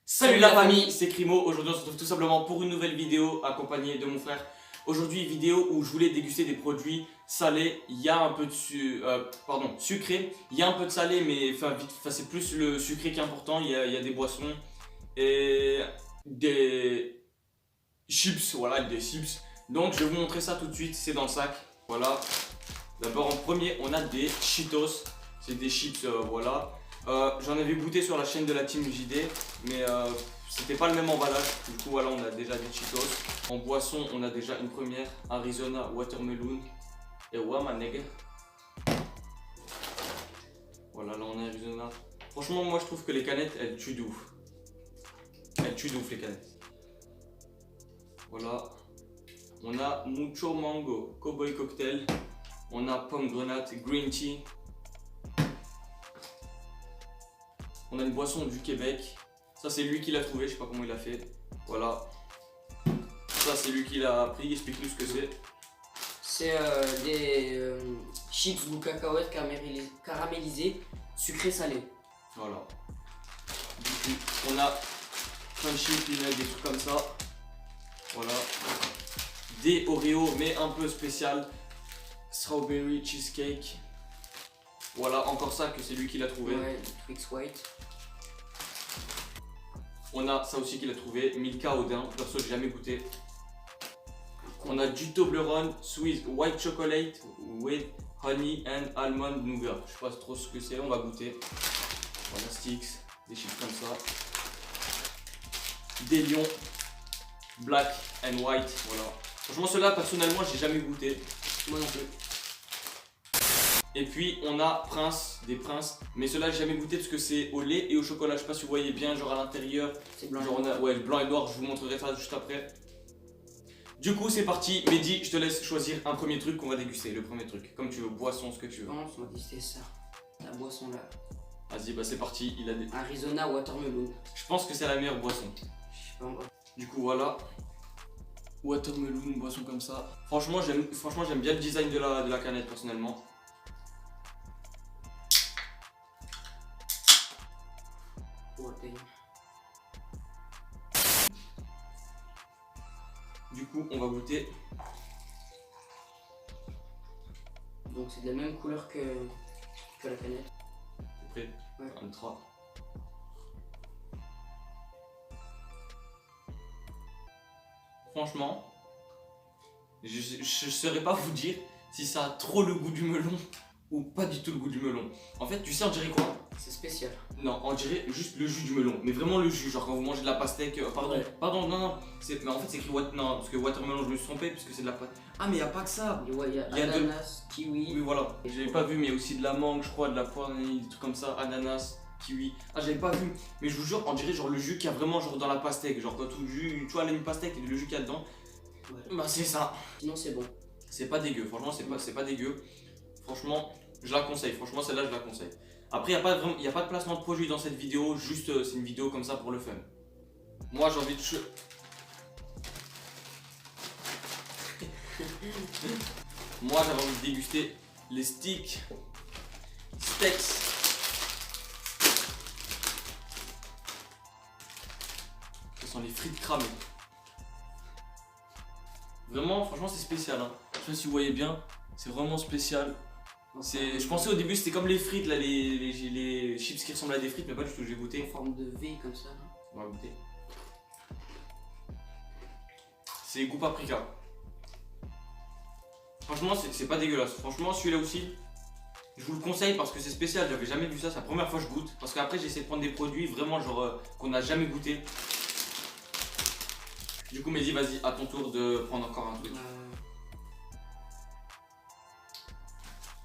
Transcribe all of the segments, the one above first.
Salut la famille, c'est Crimo. Aujourd'hui on se retrouve tout simplement pour une nouvelle vidéo accompagnée de mon frère. Aujourd'hui vidéo où je voulais déguster des produits salés. Il y a un peu de sucré. Il y a un peu de salé mais c'est plus le sucré qui est important. Il y a des boissons et des chips. Voilà, des chips. Donc je vais vous montrer ça tout de suite. C'est dans le sac. Voilà. D'abord en premier on a des Cheetos. C'est des chips, voilà. J'en avais goûté sur la chaîne de la team JD, mais c'était pas le même emballage. Du coup, voilà, on a déjà des Cheetos. En boisson, on a déjà une première Arizona Watermelon. Et ouais, ma nègre. Voilà, là on a Arizona. Franchement, moi je trouve que les canettes elles tuent de ouf. Elles tuent de ouf les canettes. Voilà. On a Mucho Mango Cowboy Cocktail. On a Pomegranate Green Tea. On a une boisson du Québec. Ça c'est lui qui l'a trouvé, je sais pas comment il a fait. Voilà. Ça c'est lui qui l'a pris, explique-nous ce que c'est. C'est des chips goût cacahuètes caramélisés, sucré salé. Voilà. Du coup, on a crunchy peanut, des trucs comme ça. Voilà. Des Oreos mais un peu spécial. Strawberry cheesecake. Voilà, encore ça que c'est lui qui l'a trouvé. Ouais, Twix White. On a ça aussi qu'il a trouvé, Milka au daim, perso j'ai jamais goûté. On a du Toblerone Swiss White Chocolate with Honey and Almond Nougat. Je sais pas trop ce que c'est, on va goûter. Voilà, sticks, des chips comme ça. Des lions Black and White, voilà. Franchement ceux-là personnellement j'ai jamais goûté. Moi non plus. Et puis on a des Princes, mais ceux-là j'ai jamais goûté parce que c'est au lait et au chocolat. Je sais pas si vous voyez bien, genre à l'intérieur. C'est blanc. Genre ouais, le blanc et noir, je vous montrerai ça juste après. Du coup c'est parti, Mehdi, je te laisse choisir un premier truc qu'on va déguster, le premier truc. Comme tu veux, boisson, ce que tu veux. Je pense qu'on va tester ça. La boisson là. Vas-y, bah c'est parti, il a des... Arizona Watermelon. Je pense que c'est la meilleure boisson. Je sais pas, on va. Du coup voilà. Watermelon, une boisson comme ça. Franchement j'aime bien le design de la canette personnellement. Du coup, on va goûter. Donc c'est de la même couleur que la canette. T'es prêt? Ouais. 1, 3. Franchement, je saurais pas vous dire si ça a trop le goût du melon ou pas du tout le goût du melon. En fait, tu sais, on dirait quoi? C'est spécial. Non, on dirait juste le jus du melon, mais vraiment le jus, genre quand vous mangez de la pastèque, Ouais. pardon, non, mais en fait c'est écrit non, parce que watermelon, je me suis trompé, parce que c'est de la pâte. Ah, mais y a pas que ça. Ouais, il y a Il y a ananas, kiwi. Oui, voilà, j'avais pas vu, mais aussi de la mangue, je crois, de la poire, des trucs comme ça, ananas, kiwi. Ah, j'avais pas vu, mais je vous jure, on dirait genre le jus qu'il y a vraiment genre dans la pastèque, genre quand tout le jus, tu vois, une pastèque et le jus qu'il y a dedans. Ouais. Bah, c'est ça. Sinon c'est bon. C'est pas dégueu, franchement, c'est pas dégueu. Franchement, je la conseille, franchement, celle-là, je la conseille. Après, il n'y a pas de placement de produit dans cette vidéo, juste c'est une vidéo comme ça pour le fun. Moi, j'ai envie de... Moi, j'avais envie de déguster les steaks. Ce sont les frites cramées. Vraiment, franchement, c'est spécial. Hein. Je sais pas si vous voyez bien, c'est vraiment spécial. Je pensais au début c'était comme les frites, là, les chips qui ressemblent à des frites, mais pas du tout, j'ai goûté. En forme de V comme ça. On va goûter. C'est goût paprika. Franchement, c'est pas dégueulasse. Franchement, celui-là aussi, je vous le conseille parce que c'est spécial. J'avais jamais vu ça, c'est la première fois que je goûte. Parce qu'après, j'essaie de prendre des produits vraiment genre qu'on n'a jamais goûté. Du coup, Mehdi, vas-y, à ton tour de prendre encore un truc.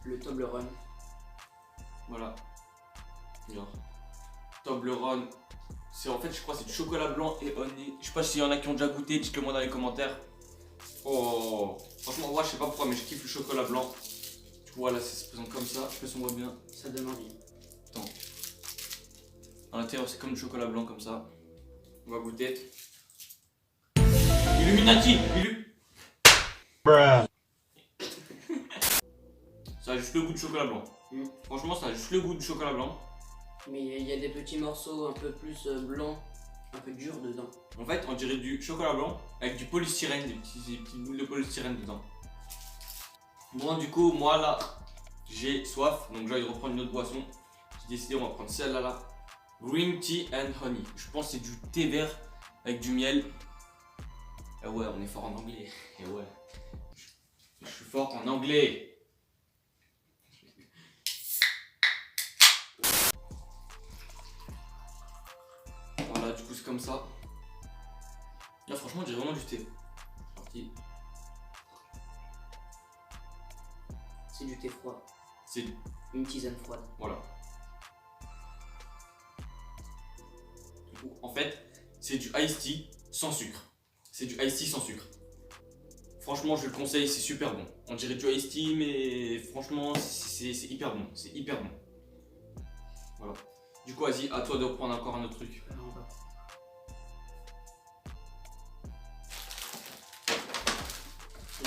Le Toblerone. Voilà. Genre. Toblerone. C'est en fait, je crois, c'est du chocolat blanc et honey. Je sais pas s'il y en a qui ont déjà goûté, dites-le moi dans les commentaires. Oh, franchement, moi je sais pas pourquoi, mais je kiffe le chocolat blanc. Tu vois là, ça se présente comme ça. Je sais pas si on voit bien. Ça donne envie. Attends. À l'intérieur, c'est comme du chocolat blanc comme ça. On va goûter. Illuminati. Ça a juste le goût de chocolat blanc. Franchement, ça a juste le goût de chocolat blanc. Mais il y a des petits morceaux un peu plus blancs, un peu durs dedans. En fait, on dirait du chocolat blanc avec du polystyrène, des petites boules de polystyrène dedans. Bon, du coup, moi là, j'ai soif, donc j'ai envie de reprendre une autre boisson. J'ai décidé, on va prendre celle-là là. Green tea and honey. Je pense que c'est du thé vert avec du miel. Ah ouais, on est fort en anglais. Et ouais, je suis fort en anglais. Voilà, du coup c'est comme ça. Là franchement, j'ai vraiment du thé. Parti. C'est du thé froid. C'est Une tisane froide. voilà. Du coup, en fait, c'est du iced tea sans sucre. C'est du iced tea sans sucre. Franchement, je le conseille, c'est super bon. On dirait du iced tea, mais franchement, c'est hyper bon. C'est hyper bon. Voilà. Du coup, vas-y, à toi de reprendre encore un autre truc. Alors, on va.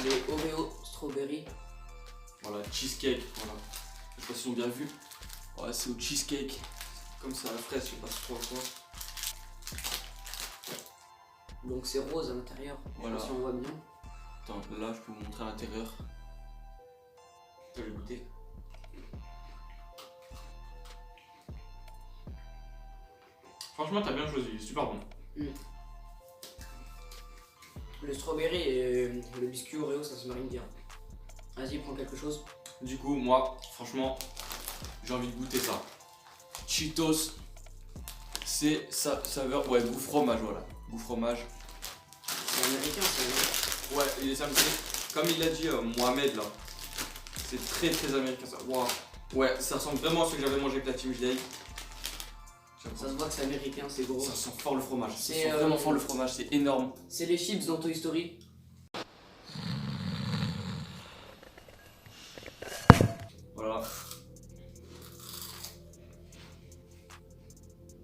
Les Oreo strawberry. Voilà, cheesecake. Voilà. Je sais pas si on bien vu. Ouais, c'est au cheesecake. Comme ça, la fraise, je sais pas trop quoi. Donc c'est rose à l'intérieur. Voilà. Si on voit bien. Attends, là, je peux vous montrer à l'intérieur. Je vais goûter. Franchement, t'as bien choisi, super bon. Le strawberry et le biscuit Oreo, ça se marie bien. Vas-y, prends quelque chose. Du coup, moi, franchement, j'ai envie de goûter ça. Cheetos, c'est sa saveur, ouais, goût fromage, voilà. Goût fromage. C'est américain, c'est. Ouais, il est simple. Comme il l'a dit Mohamed là, c'est très très américain ça. Wow. Ouais, ça ressemble vraiment à ce que j'avais mangé avec la Team JDA. Ça se voit que c'est américain, c'est gros. Ça sent fort le fromage. Ça C'est, sent vraiment fort le fromage, c'est énorme. C'est les chips dans Toy Story. Voilà.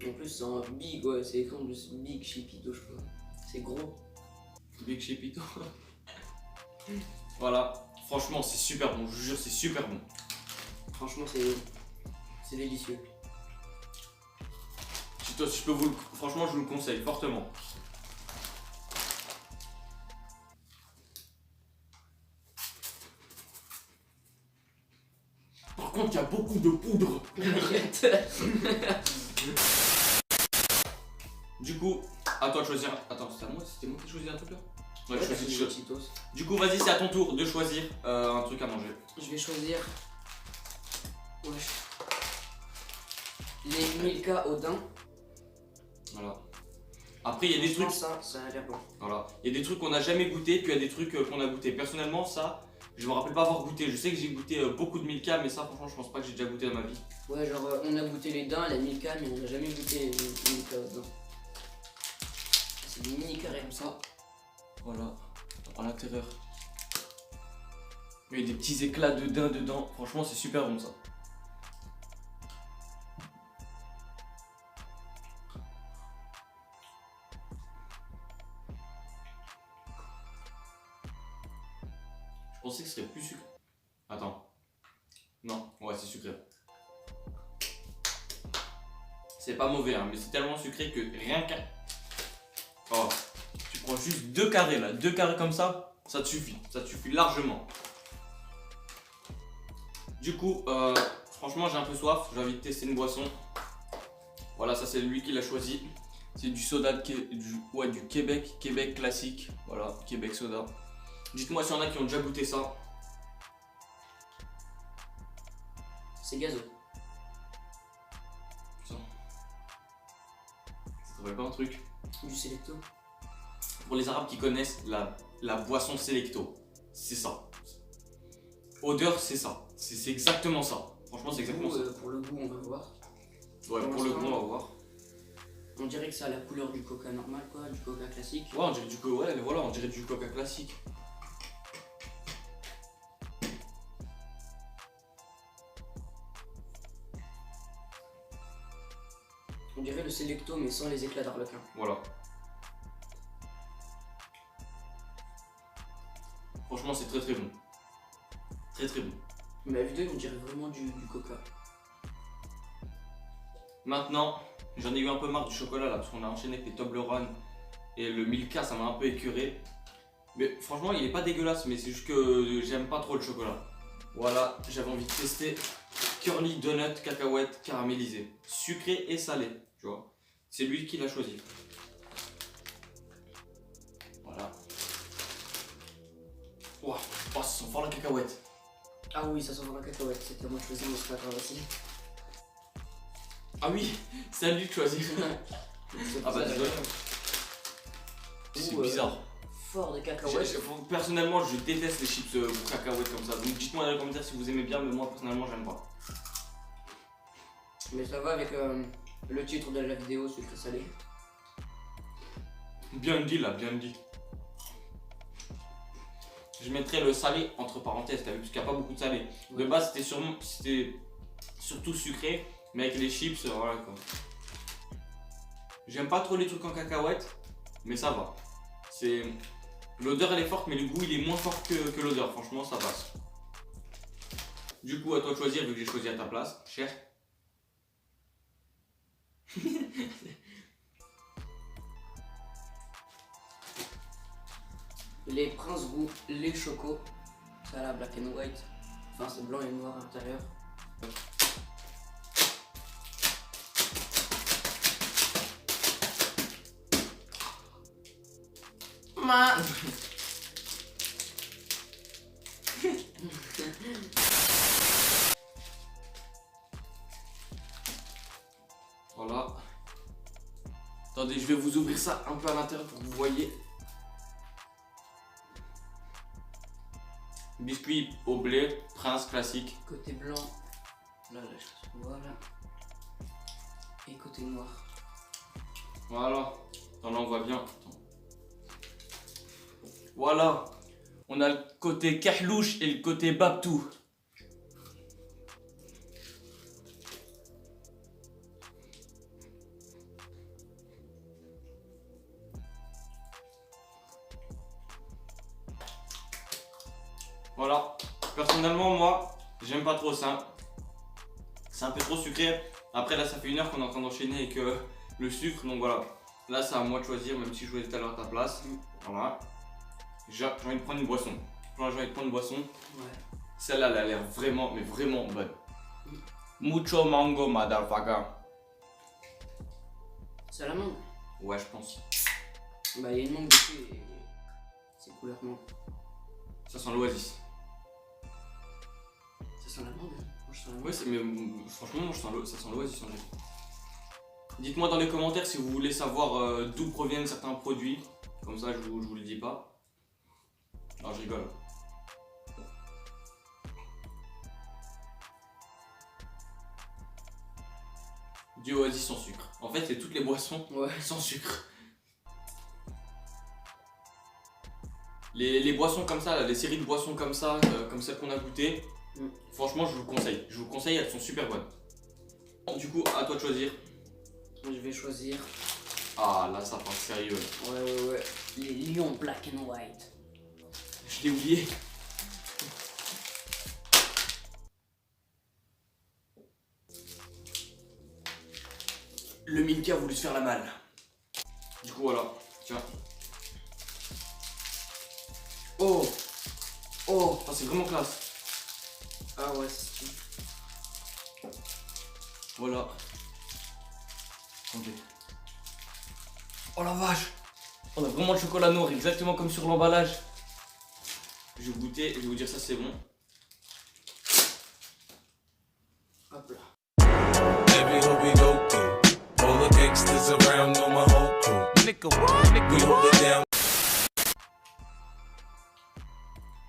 En plus, c'est un big, ouais, c'est écrit en plus Big Chipito, je crois. C'est gros. Big Chipito. Voilà. Franchement, c'est super bon. Je vous jure, c'est super bon. Franchement, c'est délicieux. Cheetos, je peux vous franchement, je vous le conseille fortement. Par contre, il y a beaucoup de poudre. Du coup, à toi de choisir. Attends, c'était à moi, c'était moi qui ai choisi un truc là. Ouais, je choisis c'est des Cheetos. Du coup, vas-y, c'est à ton tour de choisir un truc à manger. Je vais choisir. Wesh. Les Milka au daim. Voilà. Après, il y a des trucs. Ça a l'air bon. Voilà. Il y a des trucs qu'on n'a jamais goûté, puis il y a des trucs qu'on a goûté. Personnellement, ça, je me rappelle pas avoir goûté. Je sais que j'ai goûté beaucoup de Milka, mais ça, franchement, je pense pas que j'ai déjà goûté dans ma vie. Ouais, genre on a goûté les daims, la Milka, mais on n'a jamais goûté les Milka au daim. C'est des mini carrés comme ça. Voilà. À l'intérieur. Il y a des petits éclats de daim dedans. Franchement, c'est super bon ça. Je pensais que ce serait plus sucré. Attends. Non, ouais, c'est sucré. C'est pas mauvais, hein, mais c'est tellement sucré que rien qu'un. Oh, tu prends juste 2 carrés là, 2 carrés comme ça te suffit. Ça te suffit largement. Du coup, franchement, j'ai un peu soif. J'ai envie de tester une boisson. Voilà, ça c'est lui qui l'a choisi. C'est du soda du Québec, Québec classique. Voilà, Québec soda. Dites-moi s'il y en a qui ont déjà goûté ça. C'est gazeux. Ça s'appelle pas un truc. Du Selecto. Pour les Arabes qui connaissent la boisson Selecto, c'est ça. Odeur, c'est ça. C'est exactement ça. Franchement, c'est exactement ça. Pour le goût, on va voir. Ouais, pour le goût, on va voir. On dirait que ça a la couleur du coca normal, quoi, du coca classique. Ouais, on dirait du coca, ouais, mais voilà, on dirait du coca classique. On dirait le Selecto, mais sans les éclats d'arlequin. Voilà. Franchement, c'est très très bon. Très très bon. Mais la vidéo, on dirait vraiment du coca. Maintenant, j'en ai eu un peu marre du chocolat là, parce qu'on a enchaîné avec les Toblerone et le Milka, ça m'a un peu écœuré. Mais franchement, il est pas dégueulasse, mais c'est juste que j'aime pas trop le chocolat. Voilà, j'avais envie de tester Curly Donut cacahuète caramélisée, sucré et salé, tu vois. C'est lui qui l'a choisi. Voilà. Ouah, oh, ça sent fort la cacahuète. Ah oui, ça sent vraiment la cacahuète. C'était moi choisi, mais c'est pas grave aussi. Ah oui, c'est à lui de choisir. Ah bah désolé. C'est bizarre. Fort de cacahuètes. Personnellement, je déteste les chips pour cacahuètes comme ça. Donc dites-moi dans les commentaires si vous aimez bien, mais moi personnellement, j'aime pas. Mais ça va avec le titre de la vidéo, sucré salé. Bien dit là, bien dit. Je mettrais le salé entre parenthèses, t'as vu, parce qu'il n'y a pas beaucoup de salé. Ouais. De base, c'était surtout sucré, mais avec les chips, voilà quoi. J'aime pas trop les trucs en cacahuètes, mais ça va. L'odeur elle est forte, mais le goût il est moins fort que l'odeur, franchement ça passe. Du coup, à toi de choisir, vu que j'ai choisi à ta place, cher. Les Prince goût, les chocos, ça la black and white, enfin c'est blanc et noir à l'intérieur. Voilà. Attendez, je vais vous ouvrir ça un peu à l'intérieur pour que vous voyez. Biscuit au blé, Prince classique. Côté blanc, là, voilà. Et côté noir. Voilà. Attends, là on voit bien. Attends. Voilà. On a le côté Kahlouche et le côté Babtou. Voilà. Personnellement, moi, j'aime pas trop ça. C'est un peu trop sucré. Après, là, ça fait 1 heure qu'on est en train d'enchaîner avec le sucre. Donc voilà. Là, c'est à moi de choisir, même si je choisis tout à l'heure à ta place. Voilà. J'ai envie de prendre une boisson. J'ai envie de prendre une boisson. Ouais. Celle-là, elle a l'air vraiment, mais vraiment bonne. Mucho mango, motherfucker. C'est à la mangue? Ouais, je pense. Bah, il y a une mangue dessus et c'est couleur mangue. Ça sent l'oasis. Ça sent la mangue? Moi, je sens la mangue. Ouais, mais franchement, moi, ça sent l'oasis en vrai. Dites-moi dans les commentaires si vous voulez savoir d'où proviennent certains produits. Comme ça, je vous le dis pas. Non, je rigole. Du oasis sans sucre. En fait, c'est toutes les boissons sans sucre. Les boissons comme ça, là, les séries de boissons comme ça, comme celles qu'on a goûtées, franchement, je vous conseille. Je vous conseille, elles sont super bonnes. Bon, du coup, à toi de choisir. Je vais choisir. Ah, là, ça part sérieux. Ouais. Les lions black and white. Je l'ai oublié. Le Milka a voulu se faire la malle. Du coup, voilà. Tiens. Oh, c'est vraiment classe. Ah ouais, c'est... Voilà. Attendez. Oh la vache. On a vraiment le chocolat noir, exactement comme sur l'emballage. Je vais goûter, je vais vous dire ça c'est bon. Hop là.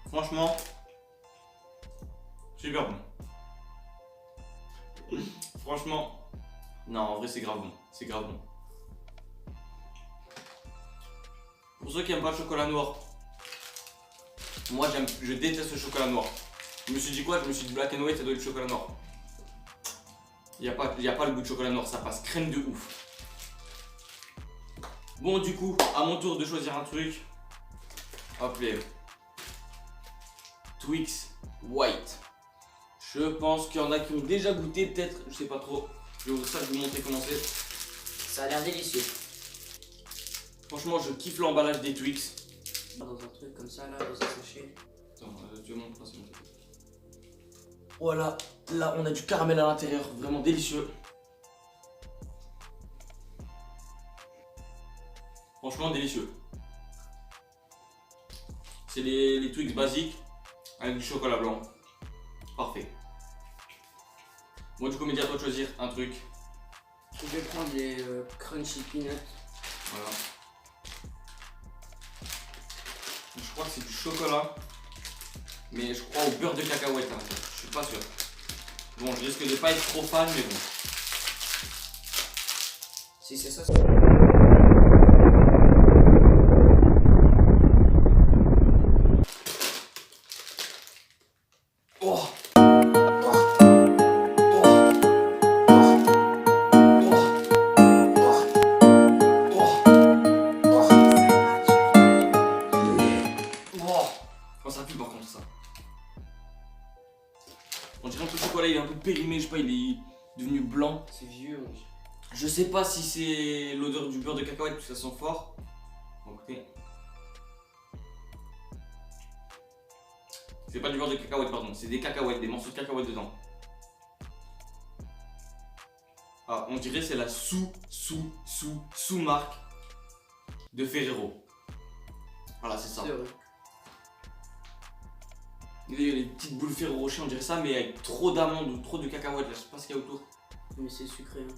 Franchement, super bon. Franchement, non, en vrai c'est grave bon. C'est grave bon. Pour ceux qui n'aiment pas le chocolat noir, moi je déteste le chocolat noir. Je me suis dit quoi? Je me suis dit black and white, ça doit être le chocolat noir. Il n'y a pas le goût de chocolat noir, ça passe crème de ouf. Bon, du coup, à mon tour de choisir un truc. Hop les Twix White. Je pense qu'il y en a qui ont déjà goûté, peut-être, je sais pas trop. Je vais ouvrir ça, je vais vous montrer comment c'est. Ça a l'air délicieux. Franchement, je kiffe l'emballage des Twix. Dans un truc comme ça, là, dans un sachet. Attends, tu veux montrer ça. Voilà, là on a du caramel à l'intérieur, vraiment délicieux. Franchement délicieux. C'est les Twix basiques avec du chocolat blanc. Parfait. Bon du coup Mehdi, à toi de choisir un truc. Je vais prendre les crunchy peanuts. Voilà. Je crois que c'est du chocolat. Mais je crois au beurre de cacahuète à l'intérieur. Je suis pas sûr. Bon, je risque de pas être trop fan, mais bon. Si c'est ça, Oh. Oh, ça pue par contre ça. On dirait un peu le chocolat, il est un peu périmé, je sais pas, il est devenu blanc. c'est vieux. Je sais pas si c'est l'odeur du beurre de cacahuète parce que ça sent fort. Bon, écoutez. C'est pas du beurre de cacahuète, pardon, c'est des cacahuètes, des morceaux de cacahuètes dedans. Ah, on dirait que c'est la sous-marque de Ferrero. Voilà, c'est ça. C'est vrai. Les petites boules Ferrero Rocher, on dirait ça, mais avec trop d'amandes ou trop de cacahuètes, là, je sais pas ce qu'il y a autour. Mais c'est sucré. Hein.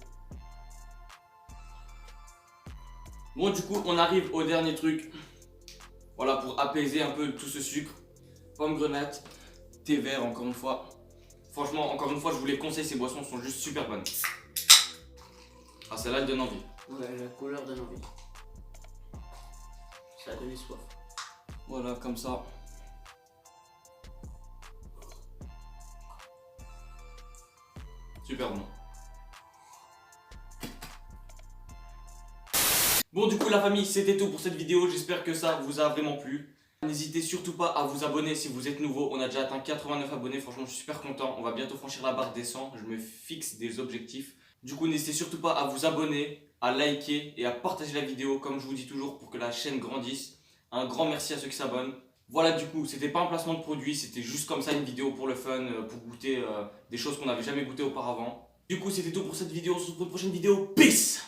Bon, du coup, on arrive au dernier truc. Voilà, pour apaiser un peu tout ce sucre. Pomme grenade, thé vert, encore une fois. Franchement, encore une fois, je vous les conseille, ces boissons sont juste super bonnes. Ah, celle-là, elle donne envie. Ouais, la couleur donne envie. Ça a donné soif. Voilà, comme ça. Super bon. Bon, du coup la famille, c'était tout pour cette vidéo, j'espère que ça vous a vraiment plu. N'hésitez surtout pas à vous abonner si vous êtes nouveau, on a déjà atteint 89 abonnés, franchement je suis super content, on va bientôt franchir la barre des 100, je me fixe des objectifs. Du coup n'hésitez surtout pas à vous abonner, à liker et à partager la vidéo comme je vous dis toujours pour que la chaîne grandisse. Un grand merci à ceux qui s'abonnent. Voilà, du coup c'était pas un placement de produit, c'était juste comme ça une vidéo pour le fun, pour goûter des choses qu'on n'avait jamais goûté auparavant. Du coup c'était tout pour cette vidéo, on se retrouve pour une prochaine vidéo, peace.